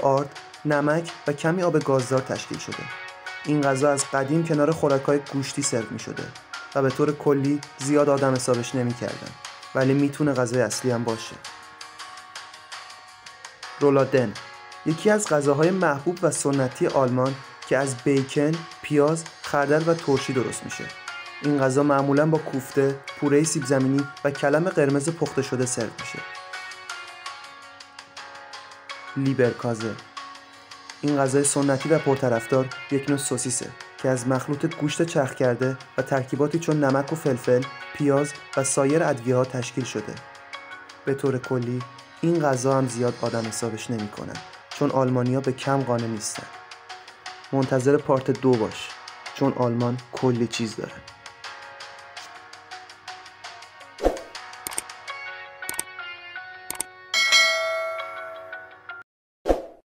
آرد، نمک و کمی آب گازدار تشکیل شده. این غذا از قدیم کنار خوراک‌های گوشتی سرو می‌شده و به طور کلی زیاد آدم حسابش نمی‌کردن، ولی میتونه غذای اصلی هم باشه. رولادن یکی از غذاهای محبوب و سنتی آلمان که از بیکن، پیاز، خردل و ترشی درست میشه. این غذا معمولاً با کوفته، پوره سیب زمینی و کلم قرمز پخته شده سرو میشه. لیبرکازه این غذای سنتی و پرطرفدار یک نوع سوسیسه که از مخلوط گوشت چرخ کرده و ترکیباتی چون نمک و فلفل، پیاز و سایر ادویه‌ها تشکیل شده. به طور کلی این غذا هم زیاد آدم حسابش نمی‌کنن چون آلمانی‌ها به کم قانع نیستن. منتظر پارت 2 باش چون آلمان کلی چیز داره.